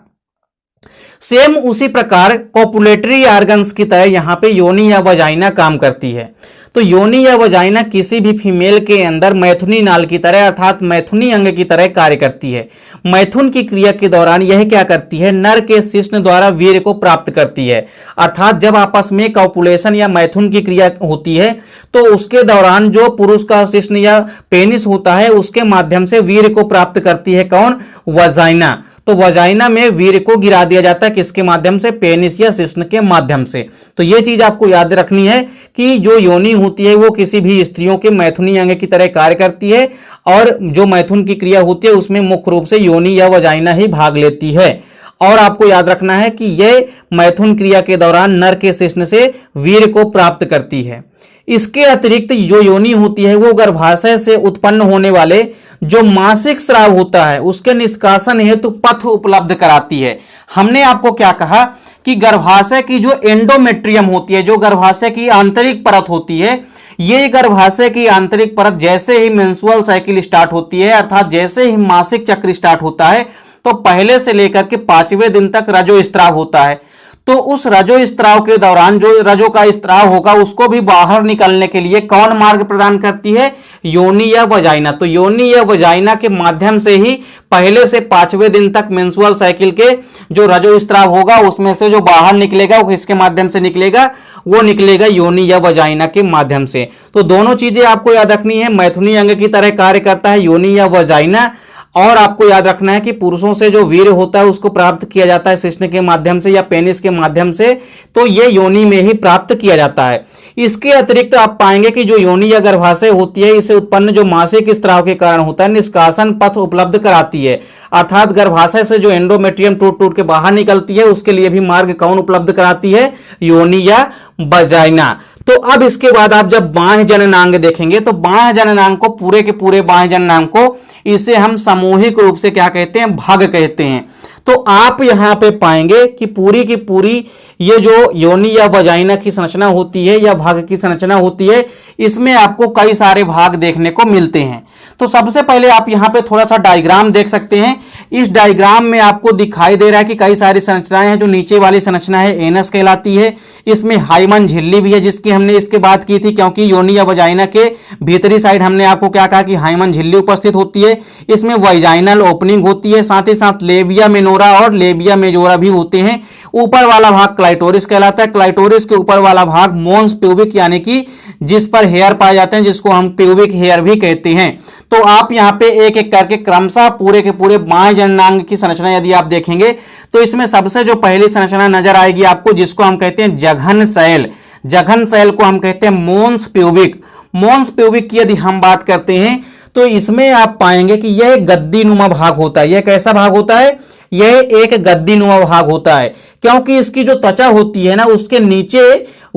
सेम उसी प्रकार कॉपुलेटरी ऑर्गन्स की तरह यहां पे योनि या वजाइना काम करती है। तो योनि या वजाइना किसी भी फीमेल के अंदर मैथुनी नाल की तरह अर्थात मैथुनी अंग की तरह कार्य करती है। मैथुन की क्रिया के दौरान यह क्या करती है, नर के शिश्न द्वारा वीर्य को प्राप्त करती है। अर्थात जब आपस में कॉपुलेशन या मैथुन की क्रिया होती है तो उसके दौरान जो पुरुष का शिश्न या पेनिस होता है उसके माध्यम से वीर्य को प्राप्त करती है कौन, वजाइना। तो वजाइना में वीर्य को गिरा दिया जाता है किसके माध्यम से, पेनिस या शिश्न के माध्यम से। तो यह चीज आपको याद रखनी है कि जो योनि होती है वो किसी भी स्त्रियों के मैथुनी अंग की तरह कार्य करती है और जो मैथुन की क्रिया होती है उसमें मुख्य रूप से योनि या वजाइना ही भाग लेती है। और आपको याद रखना है कि यह मैथुन क्रिया के दौरान नर के शिश्न से वीर्य को प्राप्त करती है। इसके अतिरिक्त जो योनि होती है वो गर्भाशय से उत्पन्न होने वाले जो मासिक स्राव होता है उसके निष्कासन हेतु पथ उपलब्ध कराती है। हमने आपको क्या कहा कि गर्भाशय की जो एंडोमेट्रियम होती है, जो गर्भाशय की आंतरिक परत होती है, ये गर्भाशय की आंतरिक परत जैसे ही मेंस्ट्रुअल साइकिल स्टार्ट होती है अर्थात जैसे ही मासिक चक्र स्टार्ट होता है तो पहले से लेकर के 5वें दिन तक रजो स्त्राव होता है। तो उस रजो स्त्राव के दौरान जो रजो का स्त्राव होगा उसको भी बाहर निकलने के लिए कौन मार्ग प्रदान करती है, योनि या वजाइना। तो योनि या वजाइना के माध्यम से ही पहले से 5वें दिन तक मेंस्ट्रुअल साइकिल के जो रजो स्त्राव होगा उसमें से जो बाहर निकलेगा वो किसके माध्यम से निकलेगा, वो निकलेगा योनि या वजाइना के माध्यम से। तो दोनों चीजें आपको याद रखनी है, मैथुनी अंग की तरह कार्य करता है योनि या वजाइना। और आपको याद रखना है कि पुरुषों से जो वीर्य होता है उसको प्राप्त किया जाता है शिश्न के माध्यम से या पेनिस के माध्यम से, तो ये योनि में ही प्राप्त किया जाता है। इसके अतिरिक्त आप पाएंगे कि जो योनि या गर्भाशय होती है इसे उत्पन्न जो मासिक स्त्राव के कारण होता है निष्कासन पथ उपलब्ध कराती है। अर्थात गर्भाशय से जो एंडोमेट्रियम टूट टूट के बाहर निकलती है उसके लिए भी मार्ग कौन उपलब्ध कराती है, योनि या वजाइना। तो अब इसके बाद आप जब बाह्य जननांग देखेंगे तो बाह्य जननांग को पूरे के पूरे बाह्य जननांग को इसे हम सामूहिक रूप से क्या कहते हैं, भाग कहते हैं। तो आप यहां पे पाएंगे कि पूरी की पूरी ये जो योनि या वजाइना की संरचना होती है या भाग की संरचना होती है इसमें आपको कई सारे भाग देखने को मिलते हैं। तो सबसे पहले आप यहां पे थोड़ा सा डायग्राम देख सकते हैं। इस डायग्राम में आपको दिखाई दे रहा है कि कई सारी संरचनाएं हैं। जो नीचे वाली संरचना है एनस कहलाती है, इसमें हाइमन झिल्ली भी है जिसकी हमने इसके बात की थी, क्योंकि योनि या वजाइना के भीतरी साइड हमने आपको क्या कहा कि हाइमन झिल्ली उपस्थित होती है। इसमें वाइजाइनल ओपनिंग होती है, साथ ही साथ लेबिया मिनोरा और लेबिया मेजोरा भी होते हैं। ऊपर वाला भाग क्लाइटोरिस कहलाता है। क्लाइटोरिस के ऊपर वाला भाग मोन्स प्यूबिक यानी कि जिस पर हेयर पाए जाते हैं जिसको हम प्यूबिक हेयर भी कहते हैं। तो आप यहाँ पे एक एक करके क्रमशः पूरे के पूरे बाह्य जननांग की संरचना यदि आप देखेंगे तो इसमें सबसे जो पहली संरचना नजर आएगी आपको जिसको हम कहते हैं जघन शैल। जघन शैल को हम कहते हैं मोन्स प्यूबिक। मोन्स प्यूबिक की यदि हम बात करते हैं तो इसमें आप पाएंगे कि यह गद्दी नुमा भाग होता है। यह कैसा भाग होता है, यह एक गद्दी नुमा भाग होता है क्योंकि इसकी जो त्वचा होती है ना उसके नीचे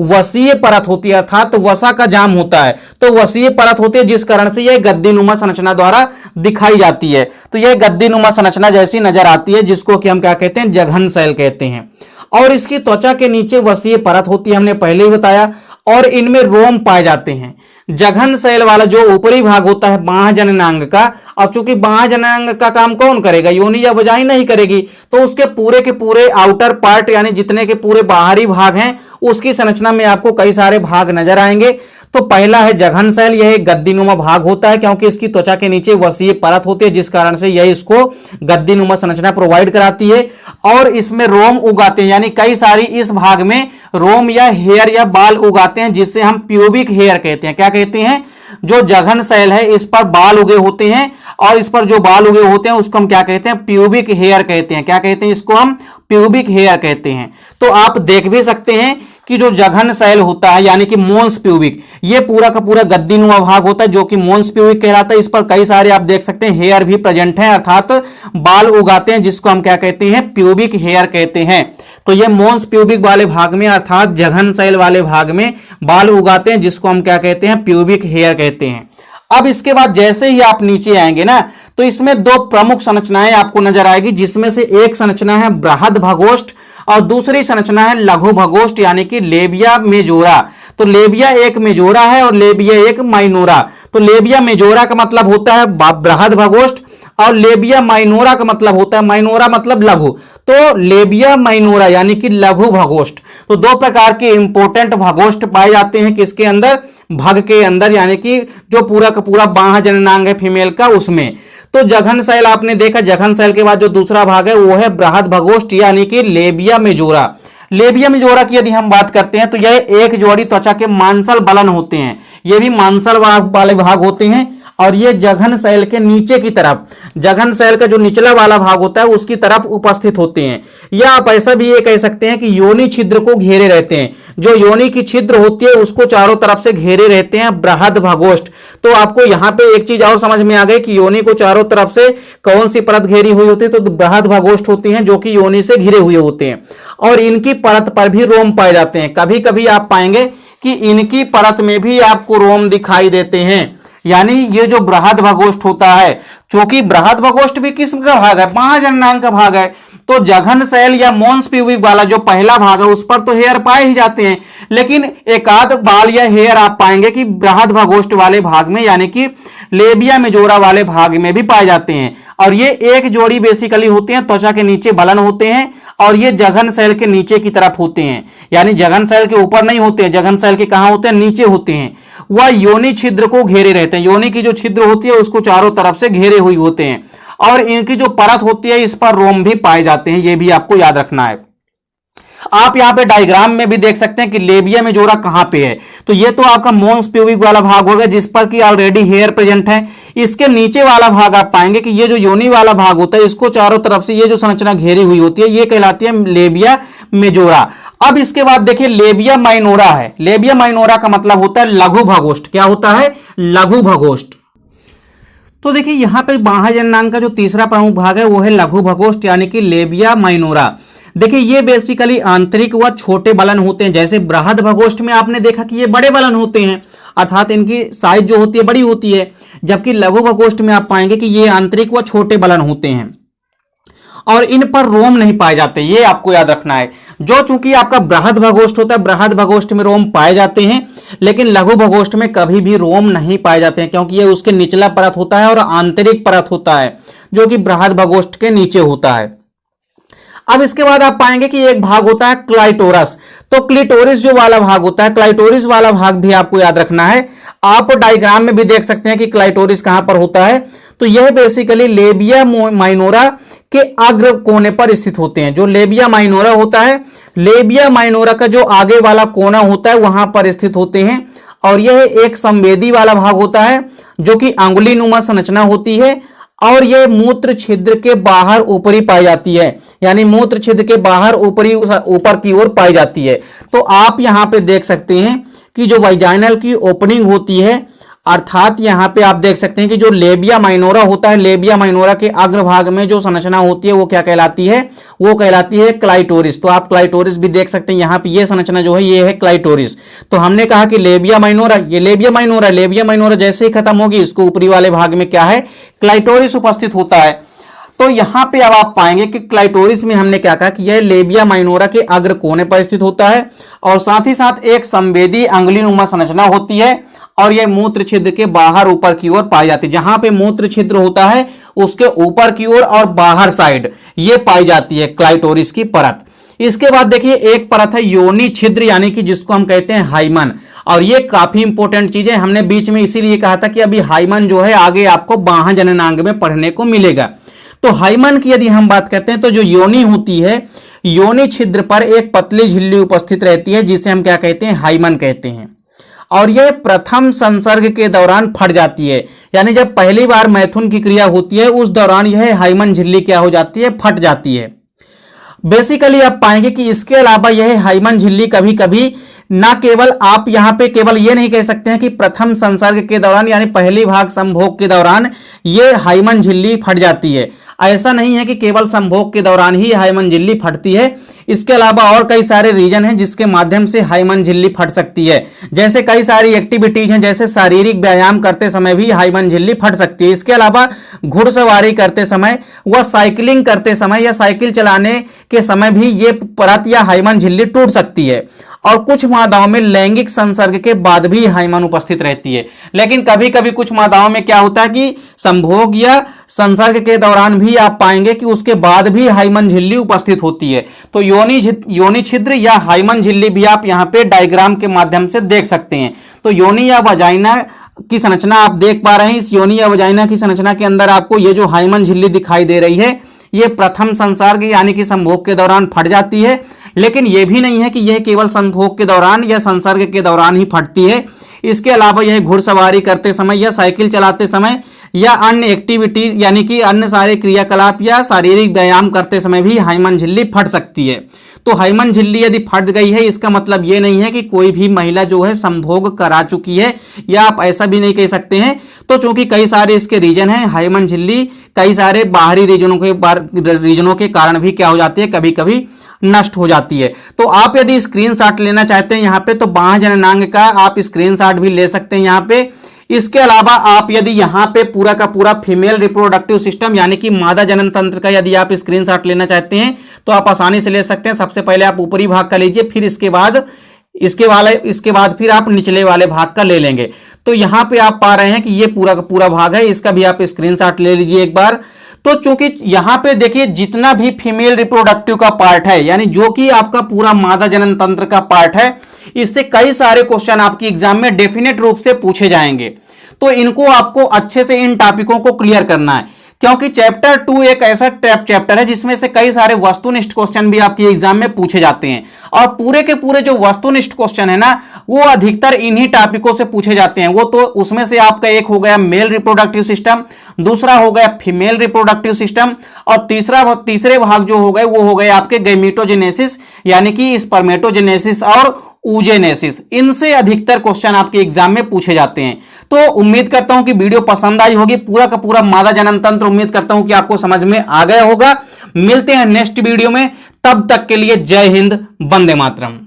वसीय परत होती है अर्थात तो वसा का जाम होता है। तो वसीय परत होती है जिस कारण से यह गद्दीनुमा संरचना द्वारा दिखाई जाती है। तो यह गद्दीनुमा संरचना जैसी नजर आती है जिसको कि हम क्या कहते हैं, जघन शैल कहते हैं। और इसकी त्वचा के नीचे वसीय परत होती है, हमने पहले ही बताया, और इनमें रोम पाए जाते हैं। जघन शैल वाला जो ऊपरी भाग होता है बाह्य जननांग का, अब चूंकि बाह्य जननांग का काम कौन करेगा, योनि या वजाइना नहीं करेगी, तो उसके पूरे के पूरे आउटर पार्ट यानी जितने के पूरे बाहरी भाग हैं उसकी संरचना में आपको कई सारे भाग नजर आएंगे। तो पहला है जघन शैल, यह एक गद्दीनुमा भाग होता है क्योंकि इसकी त्वचा के नीचे वसीय परत होती है, जिस कारण से यह इसको गद्दीनुमा संरचना प्रोवाइड कराती है। और इसमें रोम उगाते हैं, यानी कई सारी इस भाग में रोम या हेयर या बाल उगाते हैं, जिससे हम प्यूबिक हेयर कहते हैं। क्या कहते हैं? जो जघन शैल है इस पर बाल उगे होते हैं, और इस पर जो बाल उगे होते हैं उसको हम क्या कहते हैं? प्यूबिक हेयर कहते हैं। क्या कहते हैं? इसको हम प्यूबिक हेयर कहते हैं। तो आप देख भी सकते हैं कि जो जघन शैल होता है यानी कि मोन्स प्यूबिक, ये पूरा का पूरा गद्दीनुमा भाग होता है जो कि मोन्स प्यूबिक कहलाता है। इस पर कई सारे आप देख सकते हैं हेयर भी प्रेजेंट हैं, अर्थात बाल उगाते हैं, जिसको हम क्या कहते हैं? प्यूबिक हेयर कहते हैं। तो ये मोन्स प्यूबिक वाले भाग में अर्थात जघन शैल वाले भाग में बाल उगाते हैं, जिसको हम क्या कहते हैं? प्यूबिक हेयर कहते हैं। अब इसके बाद जैसे ही आप नीचे आएंगे ना, तो इसमें दो प्रमुख संरचनाएं आपको नजर आएगी, जिसमें से एक संरचना है बृहद भगोष्ठ और दूसरी संरचना है लघु भगोष्ठ यानी कि लेबिया मेजोरा। तो लेबिया एक मेजोरा है और लेबिया एक माइनोरा। तो लेबिया मेजोरा का मतलब होता है बृहद भगोष्ठ और लेबिया माइनोरा का मतलब होता है, माइनोरा मतलब लघु, तो लेबिया माइनोरा यानी कि लघु भगोष्ठ। तो दो प्रकार के इंपोर्टेंट भगोष्ठ पाए जाते हैं किसके अंदर? भग के अंदर, यानी कि जो पूरा का पूरा बाह्य जननांग है फीमेल का उसमें। तो जघन शैल आपने देखा, जघन शैल के बाद जो दूसरा भाग है वो है बृहद भगोष्ठ यानी कि लेबिया मेजोरा। लेबिया मेजोरा की यदि हम बात करते हैं तो यह एक जोड़ी त्वचा के मांसल बलन होते हैं, ये भी मांसल वाले भाग होते हैं, और ये जघन शैल के नीचे की तरफ, जघन शैल का जो निचला वाला भाग होता है उसकी तरफ उपस्थित होते हैं। या आप ऐसा भी ये कह सकते हैं कि योनि छिद्र को घेरे रहते हैं, जो योनि की छिद्र होती है उसको चारों तरफ से घेरे रहते हैं बृहद भगोष्ठ। तो आपको यहां पे एक चीज और समझ में आ गई कि योनि को चारों तरफ से कौन सी परत घेरी हुई होती है, तो बृहद भगोष्ठ होती हैं जो कि योनि से घिरे हुए होते हैं, और इनकी परत पर भी रोम पाए जाते हैं। कभी कभी आप पाएंगे कि इनकी परत में भी आपको रोम दिखाई देते हैं। यानी ये जो बृहद भगोष्ठ होता है, क्योंकि बृहद भगोष्ठ भी किस का भाग है? बाह्य जननांग का भाग है। तो जघन शैल या मोन्स प्यूबिक वाला जो पहला भाग है उस पर तो हेयर पाए ही जाते हैं, लेकिन एकाध बाल या हेयर आप पाएंगे कि बृहद भगोष्ठ वाले भाग में यानी कि लेबिया मेजोरा वाले भाग में भी पाए जाते हैं। और ये एक जोड़ी बेसिकली होते हैं, त्वचा के नीचे बलन होते हैं, और ये जघन शैल के नीचे की तरफ होते हैं, यानी जघन शैल के ऊपर नहीं होते हैं, जघन शैल के कहां होते हैं? नीचे होते हैं। वह योनि छिद्र को घेरे रहते हैं, योनि की जो छिद्र होती है उसको चारों तरफ से घेरे हुए होते हैं, और इनकी जो परत होती है इस पर रोम भी पाए जाते हैं, ये भी आपको याद रखना है। आप यहां पे डायग्राम में भी देख सकते हैं कि लेबिया मेजोरा कहां पे है। तो ये तो आपका मोन्स प्यूबिक वाला भाग होगा जिस पर कि ऑलरेडी हेयर प्रेजेंट है। इसके नीचे वाला भाग आप पाएंगे कि ये जो योनि वाला भाग होता है इसको चारों तरफ से ये जो संरचना घेरी हुई होती है ये कहलाती है लेबिया मेजोरा। अब इसके बाद देखिए लेबिया माइनोरा है। लेबिया माइनोरा का मतलब होता है लघु भगोष्ठ। क्या होता है? लघु भगोष्ठ। तो देखिए यहां पर बाह्य जननांग का जो तीसरा प्रमुख भाग है वो है लघु भगोष्ठ यानी कि लेबिया माइनोरा। देखिए ये बेसिकली आंतरिक व छोटे बलन होते हैं। जैसे बृहद भगोष्ठ में आपने देखा कि ये बड़े बलन होते हैं, अर्थात इनकी साइज जो होती है बड़ी होती है, जबकि लघु भगोष्ठ में आप पाएंगे कि ये आंतरिक व छोटे बलन होते हैं और इन पर रोम नहीं पाए जाते। ये आपको याद रखना है। जो चूंकि आपका बृहद भगोष्ठ होता है, बृहद भगोष्ठ में रोम पाए जाते हैं, लेकिन लघु भगोष्ठ में कभी भी रोम नहीं पाए जाते हैं, क्योंकि ये उसके निचला परत होता है और आंतरिक परत होता है जो कि बृहद भगोष्ठ के नीचे होता है। अब इसके बाद आप पाएंगे कि एक भाग होता है क्लाइटोरस। तो क्लिटोरिस जो वाला भाग होता है, क्लाइटोरिस वाला भाग भी आपको याद रखना है। आप डायग्राम में भी देख सकते हैं कि क्लाइटोरिस कहां पर होता है। तो यह बेसिकली लेबिया माइनोरा के अग्र कोने पर स्थित होते हैं। जो लेबिया माइनोरा होता है, लेबिया माइनोरा का जो आगे वाला कोना होता है वहां पर स्थित होते हैं, और यह एक संवेदी वाला भाग होता है जो कि अंगुली नुमा संरचना होती है, और यह मूत्र छिद्र के बाहर ऊपरी पाई जाती है, यानी मूत्र छिद्र के बाहर ऊपर की ओर पाई जाती है। तो आप यहां पे देख सकते हैं कि जो वाइजाइनल की ओपनिंग होती है, अर्थात यहां पे आप देख सकते हैं कि जो लेबिया माइनोरा होता है, लेबिया माइनोरा के अग्रभाग में जो संरचना होती है वो क्या कहलाती है? वो कहलाती है क्लाइटोरिस। तो आप क्लाइटोरिस भी देख सकते हैं, यहां पे ये संरचना जो है ये है क्लाइटोरिस। तो हमने कहा कि लेबिया माइनोरा, ये लेबिया माइनोरा, लेबिया माइनोरा जैसे ही खत्म होगी इसको ऊपरी वाले भाग में क्या है? क्लाइटोरिस उपस्थित होता है। तो यहां पे अब आप पाएंगे कि क्लाइटोरिस में हमने क्या कहा कि यह लेबिया माइनोरा के अग्र कोने पर स्थित होता है और साथ ही साथ एक संवेदी अंगुलीनुमा संरचना होती है और यह मूत्र छिद्र के बाहर ऊपर की ओर पाई जाती है। जहां पे मूत्र छिद्र होता है उसके ऊपर की ओर और बाहर साइड ये पाई जाती है क्लाइटोरिस की परत। इसके बाद देखिए एक परत है योनि छिद्र यानी कि जिसको हम कहते हैं हाइमन, और ये काफी इंपॉर्टेंट चीज है। हमने बीच में इसीलिए कहा था कि अभी हाइमन जो है आगे आपको बाह्य जननांग में पढ़ने को मिलेगा। तो हाइमन की यदि हम बात करते हैं तो जो योनि होती है, योनि छिद्र पर एक पतली झिल्ली उपस्थित रहती है जिसे हम क्या कहते हैं, हाइमन कहते हैं, और यह प्रथम संसर्ग के दौरान फट जाती है। यानी जब पहली बार मैथुन की क्रिया होती है उस दौरान यह हाइमन झिल्ली क्या हो जाती है, फट जाती है। बेसिकली आप पाएंगे कि इसके अलावा यह हाइमन झिल्ली कभी कभी ना केवल आप यहां पे केवल ये नहीं कह सकते हैं कि प्रथम संसर्ग के दौरान यानी पहली भाग संभोग के दौरान ये हाइमन झिल्ली फट जाती है। ऐसा नहीं है कि केवल संभोग के दौरान ही हाइमन झिल्ली फटती है, इसके अलावा और कई सारे रीजन हैं जिसके माध्यम से हाइमन झिल्ली फट सकती है। जैसे कई सारी एक्टिविटीज हैं, जैसे शारीरिक व्यायाम करते समय भी हाइमन झिल्ली फट सकती है। इसके अलावा घुड़सवारी करते समय व साइकिलिंग करते समय या साइकिल चलाने के समय भी ये परत या हाइमन झिल्ली टूट सकती है। और कुछ मादाओं में लैंगिक संसर्ग के बाद भी हाइमन उपस्थित रहती है। लेकिन कभी कभी कुछ मादाओं में क्या होता है कि संभोग या संसर्ग के दौरान भी आप पाएंगे कि उसके बाद भी हाइमन झिल्ली उपस्थित होती है। तो योनि छिद्र या हाइमन झिल्ली भी आप यहाँ पे डायग्राम के माध्यम से देख सकते हैं। तो योनि या वजाइना की संरचना आप देख पा रहे हैं। इस योनि या वजाइना की संरचना के अंदर आपको ये जो हाइमन झिल्ली दिखाई दे रही है ये प्रथम संसर्ग यानी कि संभोग के दौरान फट जाती है। लेकिन यह भी नहीं है कि यह केवल संभोग के दौरान या संसर्ग के दौरान ही फटती है। इसके अलावा यह घुड़सवारी करते समय या साइकिल चलाते समय या अन्य एक्टिविटीज यानी कि अन्य सारे क्रियाकलाप या शारीरिक व्यायाम करते समय भी हाइमन झिल्ली फट सकती है। तो हाइमन झिल्ली यदि फट गई है इसका मतलब ये नहीं है कि कोई भी महिला जो है संभोग करा चुकी है, या आप ऐसा भी नहीं कह सकते हैं। तो चूंकि कई सारे इसके रीजन हैं, हाइमन झिल्ली कई सारे बाहरी रीजनों के कारण भी क्या हो जाती है, कभी कभी नष्ट हो जाती है। तो आप यदि स्क्रीनशॉट लेना चाहते हैं यहाँ पे तो बाह्य जननांग का आप स्क्रीनशॉट भी ले सकते हैं यहाँ पे। इसके अलावा आप यदि यहाँ पे पूरा का पूरा फीमेल रिप्रोडक्टिव सिस्टम यानी कि मादा जनन तंत्र का यदि आप स्क्रीनशॉट लेना चाहते हैं तो आप आसानी से ले सकते हैं। सबसे पहले आप ऊपरी भाग का लीजिए, फिर इसके बाद फिर आप निचले वाले भाग का ले लेंगे। तो यहाँ पे आप पा रहे हैं कि ये पूरा का पूरा भाग है, इसका भी आप स्क्रीनशॉट ले लीजिए एक बार। तो चूंकि यहां पे देखिए जितना भी फीमेल रिप्रोडक्टिव का पार्ट है यानी जो कि आपका पूरा मादा जनन तंत्र का पार्ट है, इससे कई सारे क्वेश्चन आपकी एग्जाम में डेफिनेट रूप से पूछे जाएंगे। तो इनको आपको अच्छे से इन टॉपिकों को क्लियर करना है, क्योंकि चैप्टर 2 एक ऐसा चैप्टर है जिसमें से कई सारे वस्तुनिष्ठ क्वेश्चन भी आपके एग्जाम में पूछे जाते हैं। और पूरे के पूरे जो वस्तुनिष्ठ क्वेश्चन है ना वो अधिकतर इन्हीं टॉपिकों से पूछे जाते हैं। वो तो उसमें से आपका एक हो गया मेल रिप्रोडक्टिव सिस्टम, दूसरा हो गया फीमेल रिप्रोडक्टिव सिस्टम, और तीसरे भाग जो हो गए वो हो गए आपके गैमेटोजेनेसिस यानी कि स्पर्मेटोजेनेसिस और ऊजेनेसिस। इनसे अधिकतर क्वेश्चन आपके एग्जाम में पूछे जाते हैं। तो उम्मीद करता हूं कि वीडियो पसंद आई होगी। पूरा का पूरा मादा जनन तंत्र उम्मीद करता हूं कि आपको समझ में आ गया होगा। मिलते हैं नेक्स्ट वीडियो में, तब तक के लिए जय हिंद, वंदे मातरम।